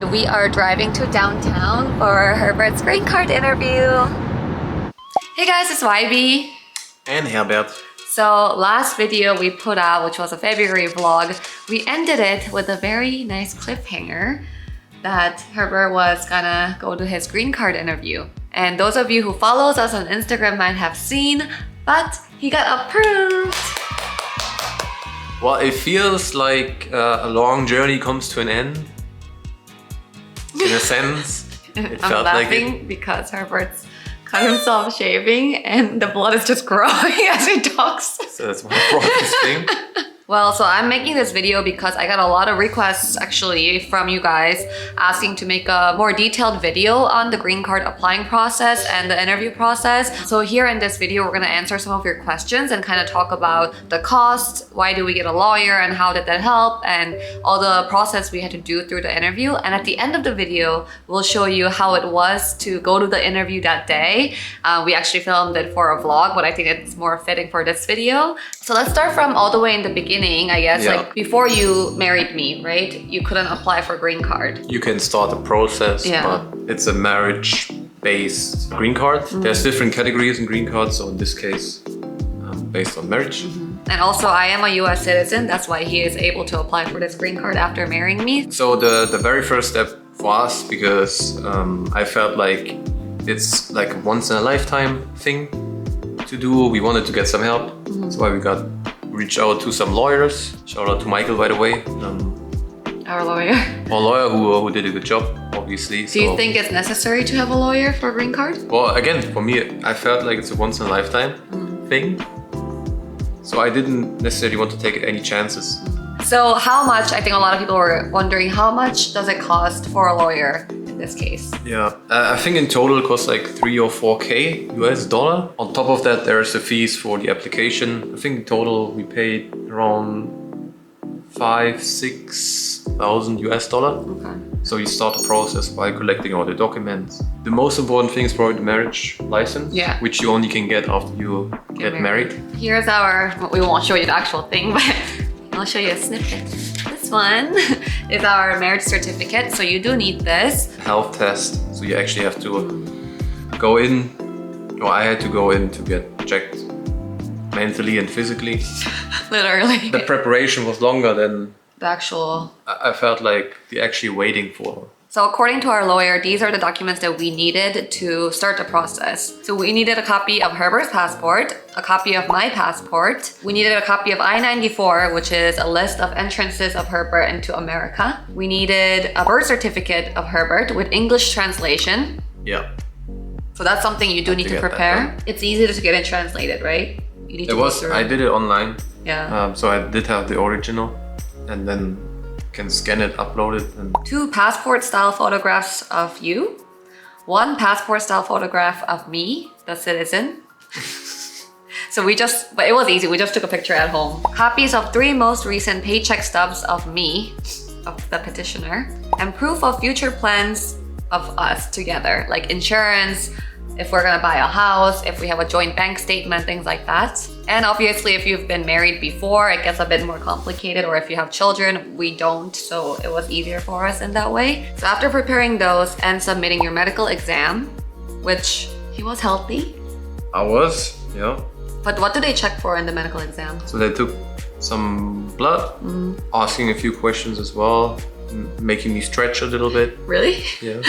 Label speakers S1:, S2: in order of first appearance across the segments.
S1: We are driving to downtown for Herbert's green card interview. Hey guys, it's YB.
S2: And Herbert.
S1: So last video we put out, which was a February vlog, we ended it with a very nice cliffhanger that Herbert was gonna go to his green card interview. And those of you who follows us on Instagram might have seen, but he got approved.
S2: Well, it feels like a long journey comes to an end. In a sense, it
S1: I'm
S2: felt like
S1: laughing
S2: it.
S1: because Herbert's cut himself shaving and the blood is just growing as he talks.
S2: So that's why I brought this thing.
S1: Well, so I'm making this video because I got a lot of requests actually from you guys asking to make a more detailed video on the green card applying process and the interview process. So here in this video, we're gonna answer some of your questions and kind of talk about the cost, why do we get a lawyer and how did that help, and all the process we had to do through the interview. And at the end of the video, we'll show you how it was to go to the interview that day. We actually filmed it for a vlog, but I think it's more fitting for this video. So let's start from all the way in the beginning. I guess,
S2: Yeah.
S1: like before you married me, right? You couldn't apply for green card.
S2: You can start the process,
S1: Yeah.
S2: but it's a marriage-based green card. There's different categories in green cards, so in this case, based on marriage.
S1: And also, I am a US citizen. That's why he is able to apply for this green card after marrying me.
S2: So the very first step for us, because I felt like it's like a once-in-a-lifetime thing to do. We wanted to get some help. That's why we reached out to some lawyers. Shout out to Michael, by the way.
S1: Our lawyer.
S2: Our lawyer who did a good job, obviously.
S1: Do you think it's necessary to have a lawyer for a green card?
S2: Well, again, for me, I felt like it's a once-in-a-lifetime thing. So I didn't necessarily want to take any chances.
S1: So how much, I think a lot of people were wondering, how much does it cost for a lawyer in this case?
S2: Yeah, I think in total it costs like 3 or 4K US dollar. On top of that, there's the fees for the application. I think in total we paid around 5,000–6,000 US dollar.
S1: Okay.
S2: So you start the process by collecting all the documents. The most important thing is probably the marriage license,
S1: Yeah.
S2: which you only can get after you get married.
S1: Here's our, we won't show you the actual thing, but I'll show you a snippet. This one is our marriage certificate. So you do need this.
S2: Health test, so you actually have to go in, or I had to go in to get checked mentally and physically.
S1: Literally.
S2: The preparation was longer than
S1: The actual.
S2: I felt like the actually waiting for.
S1: So according to our lawyer, these are the documents that we needed to start the process. So we needed a copy of Herbert's passport, a copy of my passport. We needed a copy of I-94, which is a list of entrances of Herbert into America. We needed a birth certificate of Herbert with English translation.
S2: Yeah.
S1: So that's something you do need to
S2: get that
S1: prepare.
S2: done.
S1: It's easy to get it translated, right? You need
S2: It
S1: to go
S2: was,
S1: through
S2: I did it online.
S1: Yeah.
S2: So I did have the original and then can scan it, upload it. And
S1: 2 passport style photographs of you. 1 passport style photograph of me, the citizen. So but it was easy. We just took a picture at home. Copies of 3 most recent paycheck stubs of me, of the petitioner, and proof of future plans of us together, like insurance, if we're gonna buy a house, if we have a joint bank statement, things like that. And obviously, if you've been married before, it gets a bit more complicated, or if you have children, we don't, so it was easier for us in that way. So after preparing those and submitting your medical exam, which he was healthy.
S2: I was, yeah.
S1: But what do they check for in the medical exam?
S2: So they took some blood, asking a few questions as well, making me stretch a little bit.
S1: Really?
S2: Yeah.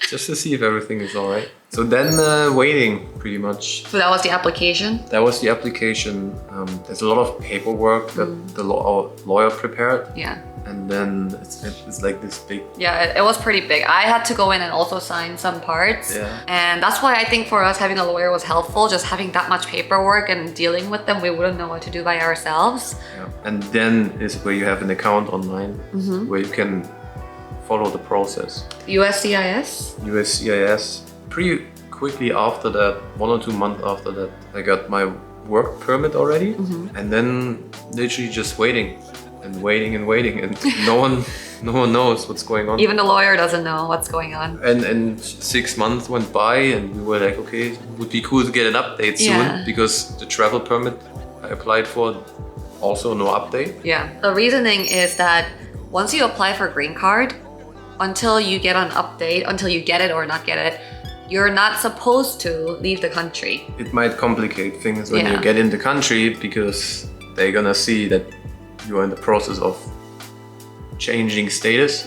S2: Just to see if everything is all right. So then waiting, pretty much.
S1: So that was the application?
S2: That was the application. There's a lot of paperwork that the lawyer prepared.
S1: Yeah.
S2: And then it's like this big...
S1: Yeah, it was pretty big. I had to go in and also sign some parts.
S2: Yeah.
S1: And that's why I think for us having a lawyer was helpful. Just having that much paperwork and dealing with them, we wouldn't know what to do by ourselves.
S2: Yeah. And then is where you have an account online where you can follow the process.
S1: USCIS?
S2: USCIS. Pretty quickly after that, 1 or 2 months after that, I got my work permit already. And then literally just waiting and waiting and waiting, and no one knows what's going on.
S1: Even the lawyer doesn't know what's going on.
S2: And 6 months went by and we were like, okay, it would be cool to get an update soon, because the travel permit I applied for, also no update.
S1: Yeah. The reasoning is that once you apply for green card, until you get an update, until you get it or not get it, you're not supposed to leave the country.
S2: It might complicate things when
S1: Yeah.
S2: you get in the country because they're gonna see that you're in the process of changing status.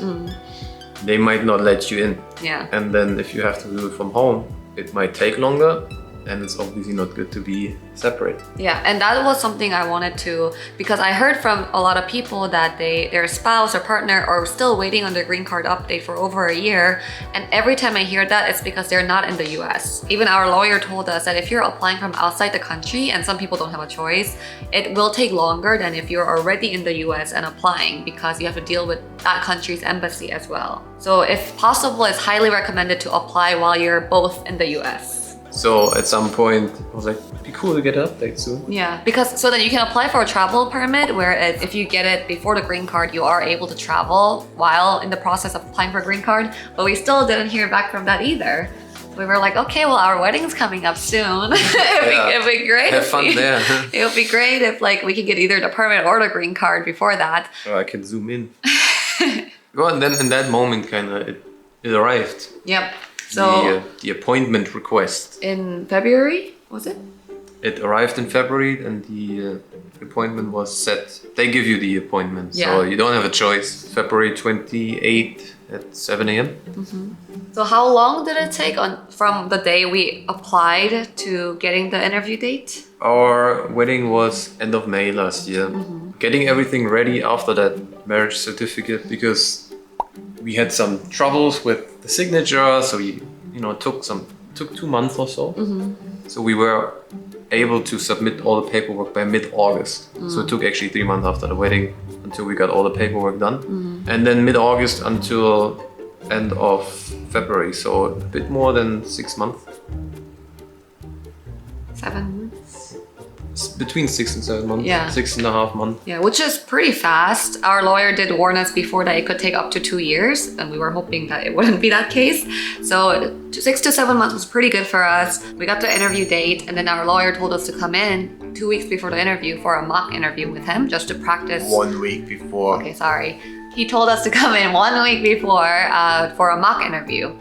S2: They might not let you in.
S1: Yeah.
S2: And then if you have to do it from home, it might take longer, and it's obviously not good to be separate.
S1: Yeah, and that was something I wanted to, because I heard from a lot of people that their spouse or partner are still waiting on their green card update for over a year. And every time I hear that, it's because they're not in the US. Even our lawyer told us that if you're applying from outside the country, and some people don't have a choice, it will take longer than if you're already in the US and applying, because you have to deal with that country's embassy as well. So if possible, it's highly recommended to apply while you're both in the US.
S2: So at some point, I was like, it'd be cool to get an update soon.
S1: Yeah, because so then you can apply for a travel permit where if you get it before the green card, you are able to travel while in the process of applying for a green card. But we still didn't hear back from that either. We were like, okay, well, our wedding's coming up soon. It'd be great.
S2: Have fun there.
S1: It would be great if like we could get either the permit or the green card before that.
S2: So I can zoom in. Well, and then in that moment, kind of, it arrived.
S1: Yep. So
S2: the appointment request.
S1: in February, was it?
S2: It arrived in February, and the appointment was set. They give you the appointment, so
S1: Yeah.
S2: you don't have a choice. February 28th at 7 a.m.
S1: So how long did it take from the day we applied to getting the interview date?
S2: Our wedding was end of May last year. Getting everything ready after that marriage certificate, because we had some troubles with the signature, so we, took 2 months or so. So we were able to submit all the paperwork by mid-August. So it took actually 3 months after the wedding until we got all the paperwork done. And then mid-August until end of February, so a bit more than 6 months.
S1: 7 months?
S2: Between 6 and 7 months.
S1: Yeah.
S2: 6.5 months.
S1: Yeah, which is pretty fast. Our lawyer did warn us before that it could take up to 2 years, and we were hoping that it wouldn't be that case. So 6 to 7 months was pretty good for us. We got the interview date, and then our lawyer told us to come in 2 weeks before the interview for a mock interview with him, just to practice.
S3: 1 week before.
S1: Okay, sorry. He told us to come in 1 week before for a mock interview.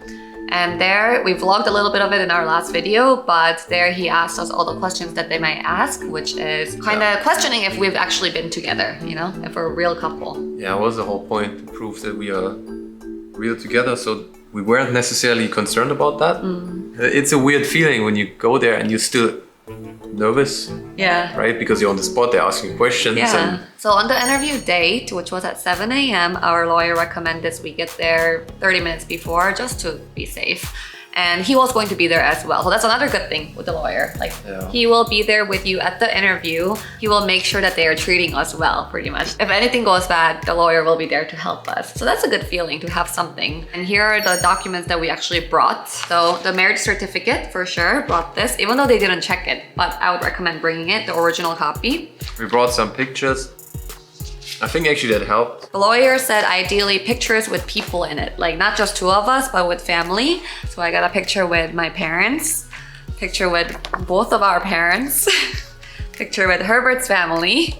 S1: And there, we vlogged a little bit of it in our last video, but there he asked us all the questions that they might ask, which is kind of questioning if we've actually been together, if we're a real couple.
S2: Yeah, it was the whole point, to prove that we are real together. So we weren't necessarily concerned about that. It's a weird feeling when you go there and you're still nervous,
S1: Yeah.
S2: right? Because you're on the spot, they're asking questions.
S1: Yeah.
S2: And
S1: So on the interview date, which was at 7 a.m., our lawyer recommended we get there 30 minutes before just to be safe. And he was going to be there as well. So that's another good thing with the lawyer. Like,
S2: Yeah.
S1: he will be there with you at the interview. He will make sure that they are treating us well, pretty much. If anything goes bad, the lawyer will be there to help us. So that's a good feeling to have something. And here are the documents that we actually brought. So the marriage certificate, for sure, brought this, even though they didn't check it. But I would recommend bringing it, the original copy.
S2: we brought some pictures. I think actually that helped.
S1: The lawyer said ideally pictures with people in it, like not just 2 of us, but with family. So I got a picture with my parents, picture with both of our parents, picture with Herbert's family,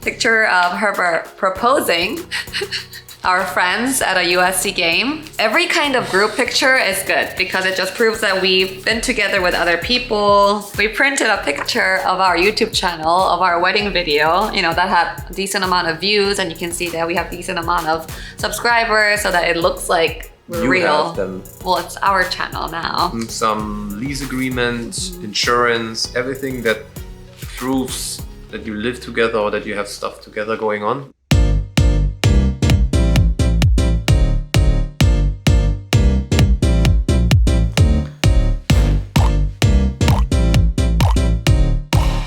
S1: picture of Herbert proposing, our friends at a USC game. Every kind of group picture is good because it just proves that we've been together with other people. We printed a picture of our YouTube channel, of our wedding video, that had a decent amount of views, and you can see that we have a decent amount of subscribers so that it looks like we're
S2: You
S1: real.
S2: have them.
S1: Well, it's our channel now.
S2: Some lease agreements, insurance, everything that proves that you live together or that you have stuff together going on.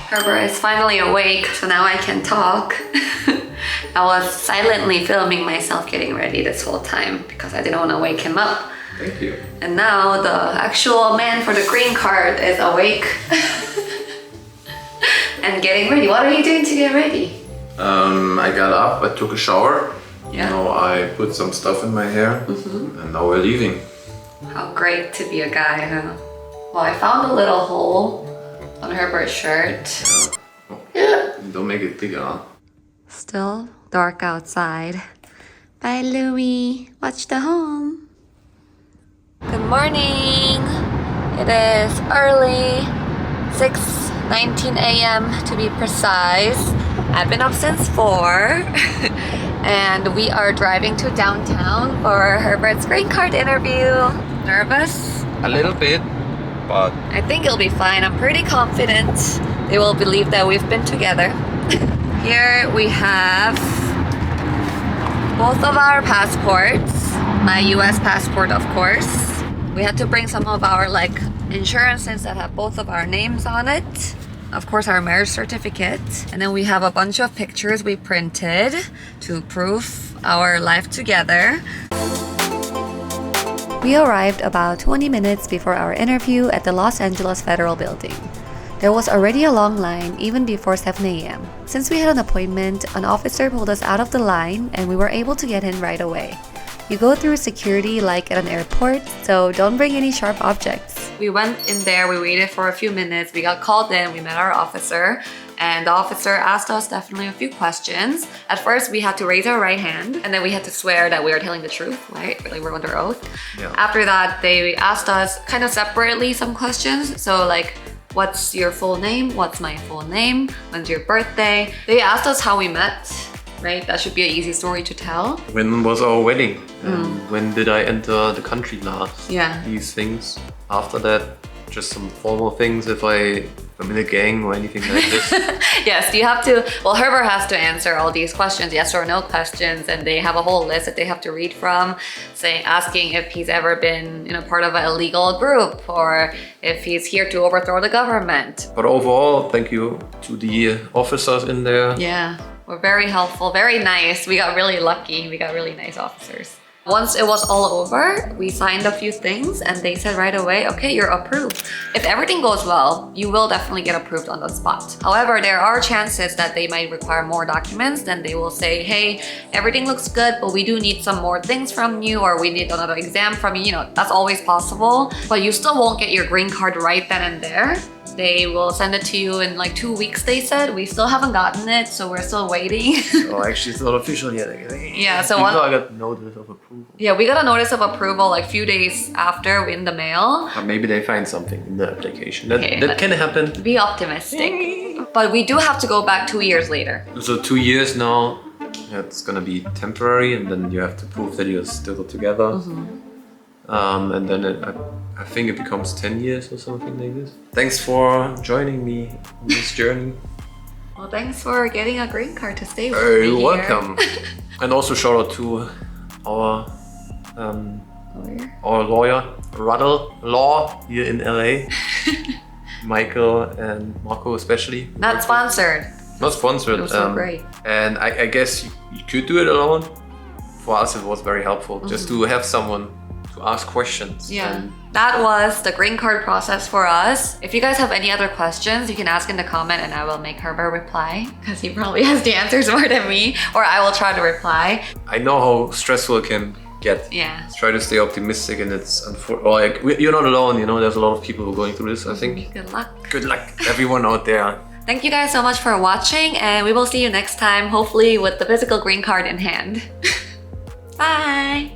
S1: Herbert is finally awake, so now I can talk. I was silently filming myself getting ready this whole time because I didn't want to wake him up.
S2: Thank you.
S1: And now the actual man for the green card is awake and getting ready. What are you doing to get ready?
S2: I got up, I took a shower.
S1: Yeah.
S2: I put some stuff in my hair, and now we're leaving.
S1: How great to be a guy, huh? Well, I found a little hole on Herbert's shirt.
S2: Yeah. Don't make it bigger, huh?
S1: Still dark outside, Bye, Louie. Watch the home. Good morning. It is early, 6:19 a.m. to be precise. I've been up since 4 and we are driving to downtown for Herbert's green card interview. Nervous?
S2: A little bit, but
S1: I think it'll be fine. I'm pretty confident they will believe that we've been together. Here we have both of our passports. My US passport, of course. We had to bring some of our insurances that have both of our names on it. Of course, our marriage certificate. And then we have a bunch of pictures we printed to prove our life together. We arrived about 20 minutes before our interview at the Los Angeles Federal Building. There was already a long line even before 7 a.m. Since we had an appointment, an officer pulled us out of the line and we were able to get in right away. You go through security like at an airport, so don't bring any sharp objects. We went in there, we waited for a few minutes, we got called in, we met our officer, and the officer asked us definitely a few questions. At first, we had to raise our right hand, and then we had to swear that we were telling the truth, right? Like we're under oath.
S2: Yeah.
S1: After that, they asked us kind of separately some questions. So what's your full name? What's my full name? When's your birthday? They asked us how we met. Right? That should be an easy story to tell.
S2: When was our wedding? And when did I enter the country last?
S1: Yeah.
S2: These things. After that, just some formal things if I'm in a gang or anything like this.
S1: Yes, you have to, well, Herbert has to answer all these questions, yes or no questions, and they have a whole list that they have to read from, asking if he's ever been part of an illegal group or if he's here to overthrow the government.
S2: But overall, thank you to the officers in there.
S1: Yeah, we're very helpful, very nice. We got really lucky. We got really nice officers. Once it was all over, we signed a few things and they said right away, okay, you're approved. If everything goes well, you will definitely get approved on the spot. However, there are chances that they might require more documents. Then they will say, hey, everything looks good, but we do need some more things from you, or we need another exam from you. That's always possible, but you still won't get your green card right then and there. They will send it to you in 2 weeks, they said. We still haven't gotten it, so we're still waiting.
S2: Oh, actually, it's not official yet.
S1: Yeah, so
S2: I got notice of approval.
S1: Yeah, we got a notice of approval a few days after in the mail.
S2: Or maybe they find something in the application.
S1: Okay,
S2: that can happen.
S1: Be optimistic. But we do have to go back 2 years later.
S2: So 2 years now, it's gonna be temporary, and then you have to prove that you're still together. And then I think it becomes 10 years or something like this. Thanks for joining me on this journey.
S1: Well, thanks for getting a green card to stay with me
S2: You're
S1: here.
S2: welcome. And also shout out to our lawyer, Ruddle Law here in LA. Michael and Marco especially.
S1: Not sponsored.
S2: Not sponsored.
S1: It was so great.
S2: And I guess you could do it alone. For us, it was very helpful just to have someone to ask questions.
S1: Yeah, that was the green card process for us. If you guys have any other questions, you can ask in the comment and I will make Herbert reply because he probably has the answers more than me, or I will try to reply.
S2: I know how stressful it can get.
S1: Yeah.
S2: Try to stay optimistic, and it's you're not alone. There's a lot of people who are going through this. I think.
S1: Good luck.
S2: Good luck, everyone out there.
S1: Thank you guys so much for watching, and we will see you next time, hopefully with the physical green card in hand. Bye.